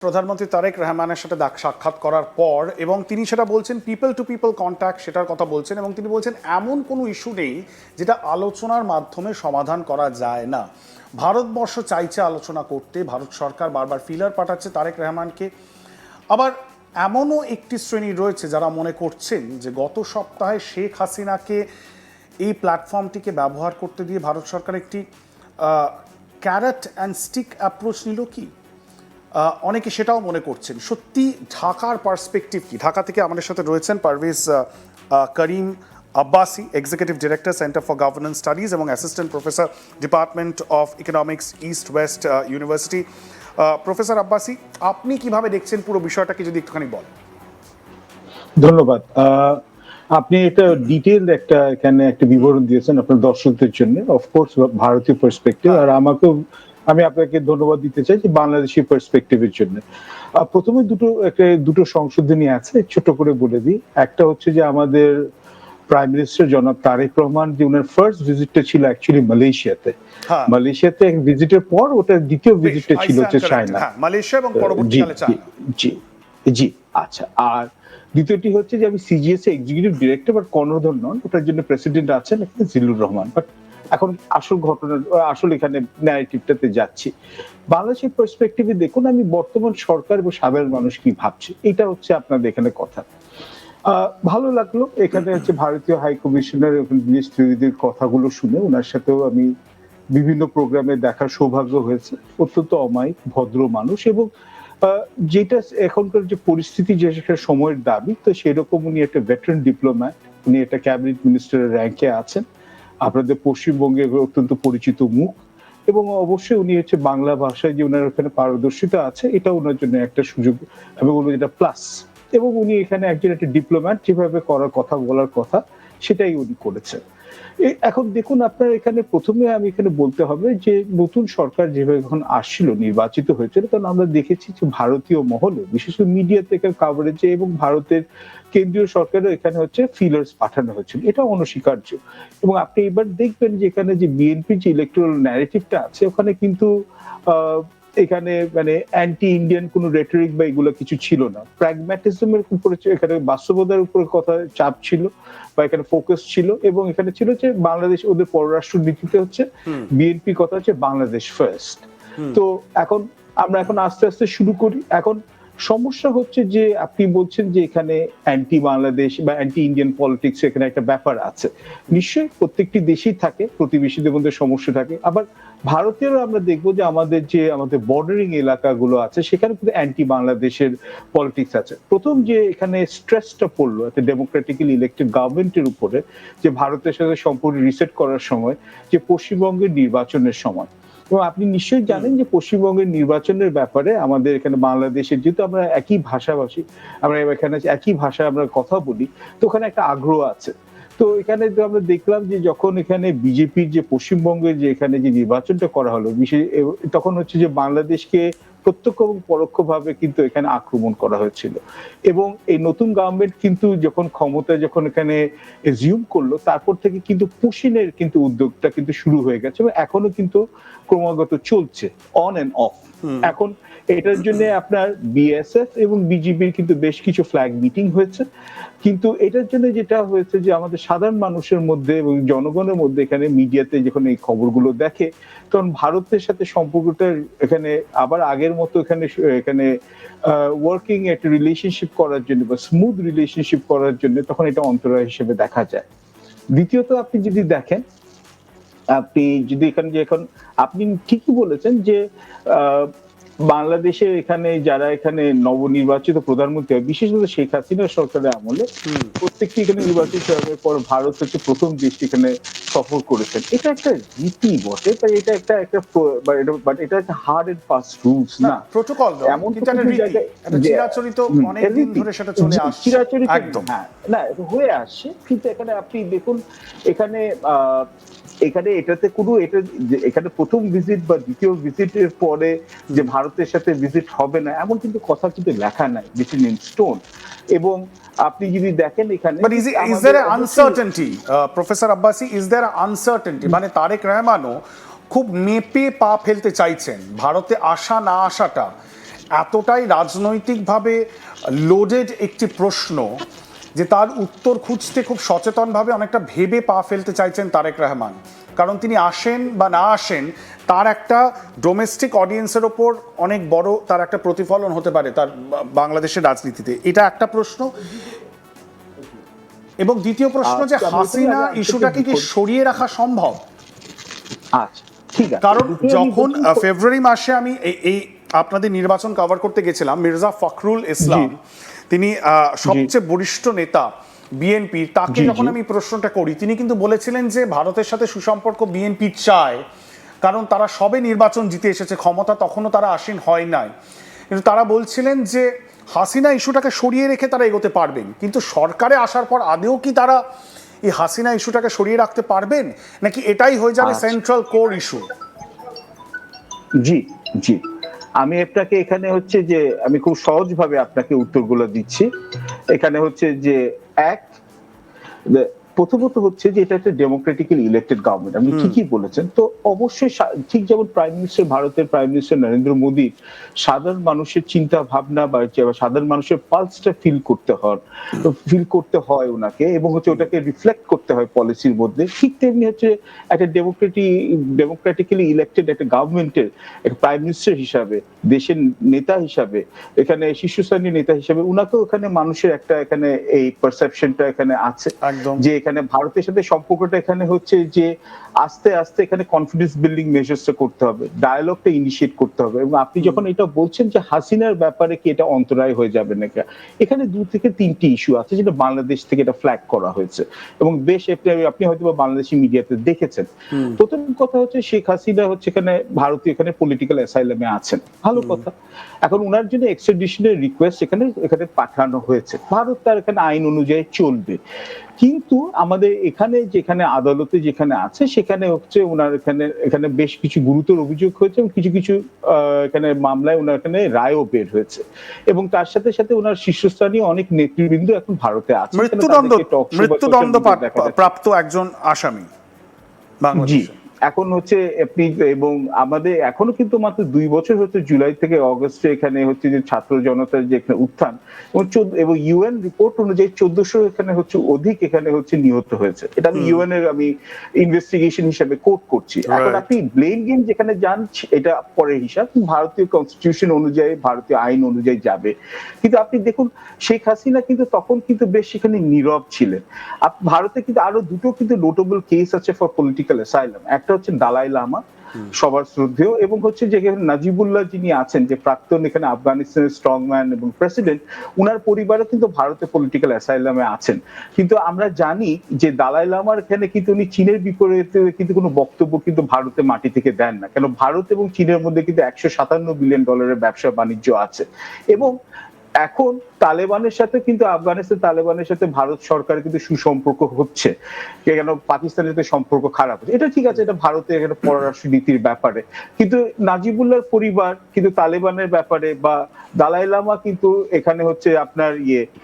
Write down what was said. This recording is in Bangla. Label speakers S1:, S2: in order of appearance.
S1: প্রধানমন্ত্রী তারেক রহমানের সাথে সাক্ষাৎ করার পর এবং তিনি সেটা বলছেন পিপল টু পিপল কন্ট্যাক্ট সেটার কথা বলছেন এবং তিনি বলছেন এমন কোনো ইস্যু নেই যেটা আলোচনার মাধ্যমে সমাধান করা যায় না। ভারতবর্ষ চাইছে আলোচনা করতে, ভারত সরকার বারবার ফিলার পাঠাচ্ছে তারেক রহমানকে। আবার এমনও একটি শ্রেণী রয়েছে যারা মনে করছেন যে গত সপ্তাহে শেখ হাসিনাকে এই প্ল্যাটফর্মটিকে ব্যবহার করতে দিয়ে ভারত সরকার একটি ক্যারেট অ্যান্ড স্টিক অ্যাপ্রোচ নিল কি। অনেকে সেটাও মনে করছেন। সত্যি ঢাকার পার্সপেক্টিভ কি? ঢাকা থেকে আমাদের সাথে রয়েছেন Parvez Karim Abbasi, executive director, centre for governance studies এবং assistant professor, department of economics, East West University. Professor Abbasi, আপনি কিভাবে দেখছেন পুরো বিষয়টাকে যদি একটুখানি বলেন।
S2: ধন্যবাদ। আপনি এটা ডিটেইলড এখানে একটা বিবরণ দিয়েছেন আপনার দর্শকদের জন্য, অফকোর্স ভারতীয় পার্সপেক্টিভ, আর আমি আপনাকে ধন্যবাদ দিতে চাই যে বাংলাদেশি পার্সপেক্টিভের জন্য। প্রথমে দুটো সংশোধনী আছে, ছোট করে বলে দিই। একটা হচ্ছে যে আমাদের প্রাইম মিনিস্টার জনাব তারেক রহমান যে ওনার ফার্স্ট ভিজিটটা ছিল অ্যাকচুয়ালি মালয়েশিয়াতে। মালয়েশিয়াতে এক ভিজিটের পর ওটার দ্বিতীয় ভিজিটটা ছিল হচ্ছে চায়না,
S1: মালয়েশিয়া এবং পরবর্তীকালে চায়না।
S2: জি জি, আচ্ছা। আর দ্বিতীয়টি হচ্ছে যে আমি সিজিএস এক্সিকিউটিভ ডিরেক্টর বাট কর্ণধার নন, ওটার জন্য প্রেসিডেন্ট আছেন এখানে জিল্লুর রহমান। বাট এখন আসল এখানে ন্যারেটিভটাতে যাচ্ছি। বাংলাদেশের পার্সপেক্টিভে দেখুন, আমি বর্তমান সরকার এবং সাধারণ মানুষ কি ভাবছে, এটা হচ্ছে আপনাদের এখানে কথা। ভালো লাগলো এখানে হচ্ছে ভারতীয় হাই কমিশনার দিনেশ ত্রিবেদীর কথাগুলো শুনে। ওনার সাথেও আমি বিভিন্ন প্রোগ্রামে দেখার সৌভাগ্য হয়েছে। অত্যন্ত অমায়িক ভদ্র মানুষ, এবং যেটা এখনকার যে পরিস্থিতি, যে সময়ের দাবি, তো সেরকম উনি একটা ভেটারান ডিপ্লোম্যাট, উনি একটা ক্যাবিনেট মিনিস্টারের র্যাঙ্কে আছেন, আপনাদের পশ্চিমবঙ্গের অত্যন্ত পরিচিত মুখ, এবং অবশ্যই উনি হচ্ছে বাংলা ভাষায় যে ওনার ওখানে পারদর্শিতা আছে, এটা ওনার জন্য একটা সুযোগ এবং ওনার যেটা প্লাস। এবং উনি এখানে একজন একটা ডিপ্লোম্যাট, যেভাবে করার কথা, বলার কথা, সেটাই উনি করেছেন। এখন দেখুন, আপনার এখানে প্রথমে আমি এখানে বলতে হবে যে নতুন সরকার যেভাবে এখন আসছিল, নির্বাচিত হয়েছিল, কারণ আমরা দেখেছি যে ভারতীয় মহলে, বিশেষ করে মিডিয়া থেকে কাভারেজে, এবং ভারতের কেন্দ্রীয় সরকারও এখানে হচ্ছে ফিলার্স পাঠানো হয়েছিল, এটা অনস্বীকার্য। এবং আপনি এবার দেখবেন যে এখানে যে বিএনপি যে ইলেকট্রাল ন্যারেটিভটা আছে, ওখানে কিন্তু এখানে মানে অ্যান্টি ইন্ডিয়ান কোন রেটরিক বা এগুলো কিছু ছিল না। প্র্যাগম্যাটিজমের উপরে, এখানে বাস্তবতার উপরে কথা চাপ ছিল বা এখানে ফোকাস ছিল, এবং এখানে ছিল যে বাংলাদেশ, ওদের পররাষ্ট্র নীতিতে হচ্ছে বিএনপি কথা হচ্ছে বাংলাদেশ ফার্স্ট। তো আমরা এখন আস্তে আস্তে শুরু করি। এখন সমস্যা হচ্ছে যে আপনি বলছেন যে এখানে অ্যান্টি বাংলাদেশ বা অ্যান্টি ইন্ডিয়ান পলিটিক্স, এখানে একটা ব্যাপার আছে। নিশ্চয়ই প্রত্যেকটি দেশেই থাকে, প্রতিবেশীদের মধ্যে সমস্যা থাকে। আবার ভারতেরও আমরা দেখবো যে আমাদের বর্ডারিং এলাকাগুলো আছে, সেখানে কিন্তু অ্যান্টি বাংলাদেশের পলিটিক্স আছে। প্রথম যে এখানে স্ট্রেসটা পড়লো একটা ডেমোক্রেটিক্যালি ইলেক্টেড গভর্নমেন্টের উপরে, যে ভারতের সাথে সম্পর্ক রিসেট করার সময়, যে পশ্চিমবঙ্গের নির্বাচনের সময়। এবং আপনি নিশ্চয়ই জানেন যে পশ্চিমবঙ্গের নির্বাচনের ব্যাপারে আমাদের এখানে বাংলাদেশের, যেহেতু আমরা একই ভাষাভাষী, আমরা এখানে একই ভাষায় আমরা কথা বলি, তো ওখানে একটা আগ্রহ আছে। তো এখানে আমরা দেখলাম যে যখন এখানে বিজেপির যে পশ্চিমবঙ্গের যে এখানে যে নির্বাচনটা করা হলো, তখন হচ্ছে যে বাংলাদেশকে প্রত্যক্ষ এবং পরোক্ষভাবে কিন্তু এখানে আক্রমণ করা হয়েছিল। এবং এই নতুন গভর্নমেন্ট কিন্তু যখন ক্ষমতায় এখানে এজিউম করলো, তারপর থেকে কিন্তু পুশিনের কিন্তু উদ্যোগটা কিন্তু শুরু হয়ে গেছে, এবং এখনো কিন্তু ক্রমাগত চলছে, অন এন্ড অফ। এখন এটার জন্য আপনার বিএসএফ এবং বিজিবির কিন্তু বেশ কিছু ফ্ল্যাগ মিটিং হয়েছে, কিন্তু এটার জন্য যেটা হয়েছে যে আমাদের সাধারণ মানুষের মধ্যে এবং জনগণের মধ্যে, এখানে মিডিয়াতে যখন এই খবরগুলো দেখে, তখন ভারতের সাথে সম্পর্কটা এখানে আবার আগের মতো এখানে ওয়ার্কিং একটা রিলেশনশিপ করার জন্য বা স্মুথ রিলেশনশিপ করার জন্য, তখন এটা অন্তরায় হিসেবে দেখা যায়। দ্বিতীয়ত, আপনি যদি দেখেন, এখন আপনি ঠিকই বলেছেন যে বাংলাদেশের এখানে যারা এখানে নবনির্বাচিত প্রধানমন্ত্রী হয়, বিশেষ করে শেখ হাসিনা সরকারের আমলে, প্রত্যেকটি এখানে নির্বাচিত হওয়ার পর ভারত হচ্ছে প্রথম দেশটি এখানে সফর করেছেন। এটা একটা রীতি বটে, তাই এটা একটা এটা একটা হার্ড এন্ড ফাস্ট রুলস না,
S1: প্রোটোকল, এমন একটা রীতি, একটা চিরাচরিত, অনেক দিন ধরে সেটা চলে আসছে,
S2: চিরাচরিত
S1: একদম।
S2: হ্যাঁ, না হয়ে আসছে। কিন্তু এখানে আপনি দেখুন, এখানে এটাতে কোনো এখানে প্রথম ভিজিট বা দ্বিতীয় ভিজিটের পরে যে ভারতের সাথে ভিজিট হবে না, এমন কিন্তু কথা কিন্তু লেখা নাই রিটেন ইন স্টোন। এবং আপনি যদি দেখেন এখানে,
S1: but is there uncertainty, professor Abbasi, is there uncertainty, মানে তারেক রহমানও খুব মেপে পা ফেলতে চাইছেন ভারতে আসা না আসাটা, এতটাই রাজনৈতিকভাবে লোডেড একটি প্রশ্ন যে তার উত্তর খুঁজতে খুব সচেতনভাবে অনেকটা ভেবে পা ফেলতে চাইছেন তারেক রহমান, কারণ তিনি আসেন বা না আসেন তার একটা ডোমেস্টিক অডিয়েন্সের ওপর অনেক বড় তার একটা প্রতিফলন হতে পারে তার বাংলাদেশের রাজনীতিতে। এটা একটা প্রশ্ন। এবং দ্বিতীয় প্রশ্ন যে হাসিনা ইস্যুটাকে কি সরিয়ে রাখা সম্ভব?
S2: আচ্ছা ঠিক আছে,
S1: কারণ যখন ফেব্রুয়ারি মাসে আমি এই আপনাদের নির্বাচন কভার করতে গেছিলাম, মির্জা ফখরুল ইসলাম তিনি সবচেয়ে বরিষ্ঠ নেতা বিএনপির, তাকে যখন আমি প্রশ্নটা করি তিনি কিন্তু বলেছিলেন যে ভারতের সাথে সুসম্পর্ক বিএনপি চায়, কারণ তারা সবে নির্বাচন জিতে এসেছে, ক্ষমতা তখনও তারা আসীন হয় নাই, কিন্তু তারা বলছিলেন যে হাসিনা ইস্যুটাকে সরিয়ে রেখে তারা এগোতে পারবেন। কিন্তু সরকারে আসার পর আদেও কি তারা এই হাসিনা ইস্যুটাকে সরিয়ে রাখতে পারবেন, নাকি এটাই হয়ে যাবে সেন্ট্রাল কোর ইস্যু?
S2: জি জি, আমি আপনাকে এখানে হচ্ছে যে আমি খুব সহজভাবে আপনাকে উত্তরগুলো দিচ্ছি। এখানে হচ্ছে যে এক, প্রথমত হচ্ছে যে এটা একটা ডেমোক্রেটিক্যালি ইলেক্টেড গভর্নমেন্ট, আপনি ঠিকই বলেছেন। তো অবশ্যই ঠিক যেমন প্রাইম মিনিস্টার, ভারতের প্রাইম মিনিস্টার নরেন্দ্র মোদী সাধারণ মানুষের চিন্তা ভাবনা বা সাধারণ মানুষের পালসটা ফিল করতে হয় ওনাকে, এবং হচ্ছে ওটাকে রিফ্লেক্ট করতে হয় পলিসির মধ্যে। ঠিক তেমনি হচ্ছে একটা ডেমোক্রেটিক্যালি ইলেক্টেড একটা গভর্নমেন্টের একটা প্রাইম মিনিস্টার হিসাবে, দেশের নেতা হিসাবে, এখানে শীর্ষস্থানীয় নেতা হিসাবে উনাকেও এখানে মানুষের একটা এখানে এই পারসেপশনটা এখানে আছে যে এখানে ভারতের সাথে সম্পর্কটা এখানে হচ্ছে যে আস্তে আস্তে এখানে কনফিডেন্স বিল্ডিং মেজার্সটা করতে হবে, ডায়ালগটা ইনিশিয়েট করতে হবে। এবং আপনি যখন এটা বলছেন যে হাসিনার ব্যাপারে কি এটা অন্তরায় হয়ে যাবে নাকি, এখানে 2 থেকে 3টি ইস্যু আছে যেটা বাংলাদেশ থেকে এটা ফ্ল্যাগ করা হয়েছে এবং বেশ আপনি হয়তো বাংলাদেশি মিডিয়াতে দেখেছেন। প্রথম কথা হচ্ছে শেখ হাসিনা হচ্ছে এখানে ভারতীয় এখানে পলিটিক্যাল অ্যাসাইলামে আছেন, ভালো কথা। এখন ওনার জন্য এক্সট্রাডিশনের রিকোয়েস্ট এখানে পাঠানো হয়েছে, ভারত তার এখানে আইন অনুযায়ী চলবে। কিন্তু আমাদের এখানে যেখানে আদালতে যেখানে আছে সেখানে হচ্ছে ওনার এখানে বেশ কিছু গুরুতর অভিযোগ হয়েছে এবং কিছু কিছু এখানে মামলায় ওনার এখানে রায়ও বের হয়েছে, এবং তার সাথে সাথে ওনার শীর্ষস্থানীয় অনেক নেতৃবৃন্দ এখন ভারতে আছে।
S1: মৃত্যুদণ্ড প্রাপ্ত একজন আসামি বাংলাদেশে।
S2: এখন হচ্ছে আপনি, এবং আমাদের এখনো কিন্তু মাত্র 2 বছর হচ্ছে জুলাই থেকে অগস্টে এখানে হচ্ছে যে ছাত্র জনতার যে এখানে উত্থান এবং ইউএন রিপোর্ট অনুযায়ী 1400 এখানে হচ্ছে অধিক এখানে হচ্ছে নিহত হয়েছে। এটা আমি ইউএন এর আমি ইনভেস্টিগেশন হিসেবে কোট করছি। এখন আপনি ব্লেম গেম যেখানে যান এটা পরের হিসাব, ভারতীয় কনস্টিটিউশন অনুযায়ী ভারতীয় আইন অনুযায়ী যাবে। কিন্তু আপনি দেখুন শেখ হাসিনা কিন্তু তখন কিন্তু বেশ সেখানে নীরব ছিলেন। ভারতে কিন্তু আরো দুটো কিন্তু নোটেবল কেস আছে ফর পলিটিক্যাল অ্যাসাইলাম। একটা হচ্ছে দালাই লামা, সবার শ্রদ্ধেয়, এবং হচ্ছে যে নাজিবুল্লাহ যিনি আছেন যে প্রাক্তন এখানে আফগানিস্তানের স্ট্রংম্যান এবং প্রেসিডেন্ট, উনার পরিবারও কিন্তু ভারতে পলিটিক্যাল অ্যাসাইলামে আছেন। কিন্তু আমরা জানি যে দালাই লামার এখানে কিন্তু উনি চীনের বিপরীতে কিন্তু কোনো বক্তব্য কিন্তু ভারতে মাটি থেকে দেন না, কেন ভারত এবং চীনের মধ্যে কিন্তু $157 বিলিয়ন ব্যবসা বাণিজ্য আছে। এবং এখন তালেবানের সাথে কিন্তু আফগানিস্তান তালেবানের সাথে ভারত সরকারের কিন্তু সুসম্পর্ক হচ্ছে, কেন পাকিস্তানের সাথে সম্পর্ক খারাপ হচ্ছে, এটা ঠিক আছে, এটা ভারতের এখানে পররাষ্ট্র নীতির ব্যাপারে। কিন্তু নাজিবুল্লাহর পরিবার কিন্তু তালেবানের ব্যাপারে বা দালাই লামা কিন্তু এখানে হচ্ছে আপনার